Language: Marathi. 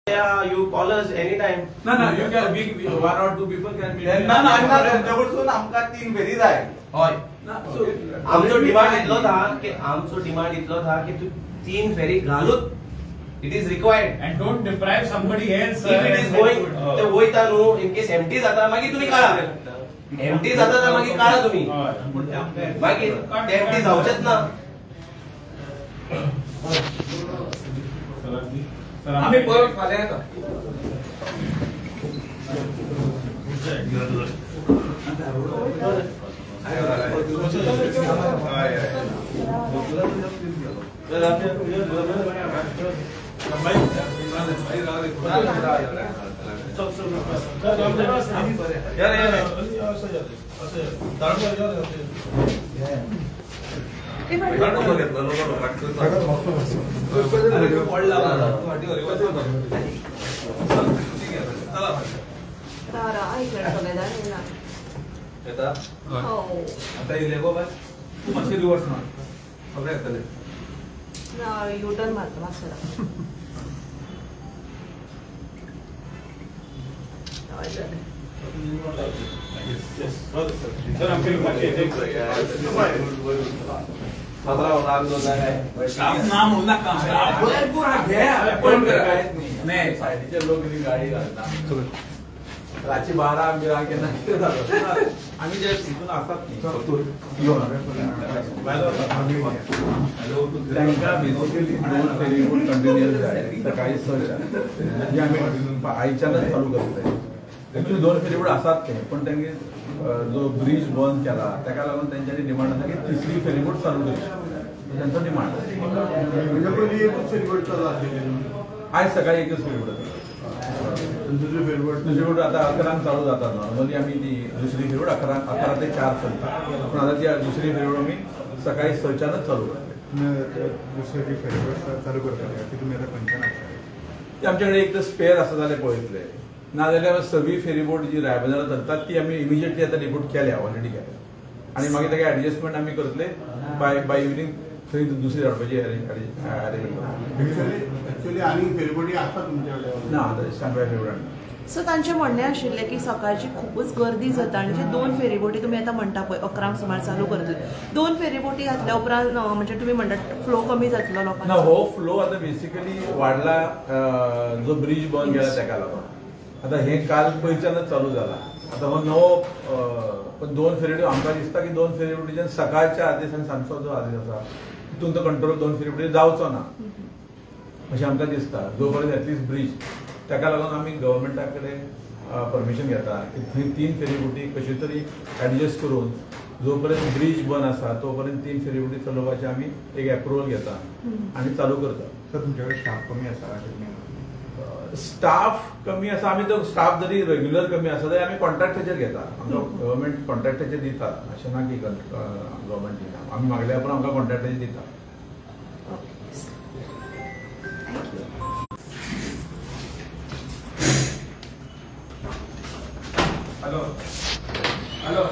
Yeah, you call us anytime. No, you can. We one or two people can meet. त्यांच्याकडसून आमका 3 फेरी जाय. होय. आमचो डिमांड इतलो था कि तू 3 फेरी घालूत. It is required. And don't deprive somebody else. If it is going, ते वयता नु in case empty जाता मागी तुम्ही काढा. Empty जाता तर मागी काढा तुम्ही. मागी ते empty जाऊचेत ना. आम्ही परत फाल्या येता. युटर्न मारतो मागच्या नाम होना नाही सायडीचे लोक गाडी घालतात. रात्री 12 बिरा केला आम्ही जे तिथून असतात त्यांना बेसिकली 2 फेरी कंटिन्युअस आहे. सकाळी म्हणजे आम्ही आईच्यानंच चालू करतोय. ऍक्च्युली 2 फेरी असतात ते, पण त्यांनी जो ब्रिज बंद केला त्याला लागून त्यांच्यानी डिमांड आला की 3री फेरीबोट चालू करू. त्यांचा डिमांड आज सकाळी एकच फेरीबोट दुसरी फेरीबोट आता 11 चालू जातात. नॉर्मली आम्ही ती दुसरी फेरीबोट 11 ते 4 चालतात, पण आता ती दुसरी फेरीबोट आम्ही सकाळी 6च्यानंच चालू करतो. दुसरी फेरीबोट चालू करता की तुम्ही आता पंचायत आमच्याकडे एक तर स्पेअर असं झाले पळयतले ना जाल्यार 6वी फेरीबोट जी रायबंदरात चलतात ती आम्ही इमिजिएटली आता रिपोर्ट केल्या, ऑलरेडी केल्या. आणि मागीर ताका ऍडजस्टमेंट आम्ही करतले बाय इव्हिनिंग थंय दुसरी धाडपाची ऍक्च्युअली आणि फेरीबोटी आसा तुमच्याकडे ना सांगव्या फेरीबोट. सो तांचे म्हणणे आशिल्ले की सकाळची खूपच गर्दी जाता आणि जे 2 फेरीबोटी तुम्ही आता म्हणता पळय 11 सुमार चालू करतले. 2 फेरीबोटी घातल्या उपरांत म्हणजे तुम्ही म्हणतात फ्लो कमी जातलो लोकांना. हो फ्लो आता बेसिकली वाढला. जो ब्रिज बंद केला त्याका लागून आता हे काल पयच्यानच चालू झाला. आता हो नवो पण 2 फेरीबोटी आमकां दिसता की 2 फेरीबोटीच्यान सकाळच्या आदेश आनी सांजचो जो आदेश आसा तितून तो कंट्रोल 2 फेरीबोटी जावचो ना अशें आमकां दिसता. जो पर्यंत एटलीस्ट ब्रिज ताका लागून आमी गव्हर्मेंटा कडेन परमिशन घेता की थंय 3 फेरीबोटी कशी तरी ऍडजस्ट करून जो पर्यंत ब्रिज बंद आसा तो पर्यंत 3 फेरीबोटी चलोवपाचे आमी एक अप्रुवल घेता आनी चालू करता. सर तुमच्याकडे स्टाफ कमी आसा? स्टाफ कमी आसा. आमी तो स्टाफ जरी रेग्युलर कमी आसा जाल्यार आमी कॉन्ट्रॅक्टाचेर घेता. आमकां गव्हर्मेंट कॉन्ट्रॅक्टाचेर दिता. अशें ना की गव्हर्मेंट दिना. आमी मागल्या उपरांत आमकां कॉन्ट्रॅक्टाचेर दिता. Hello hello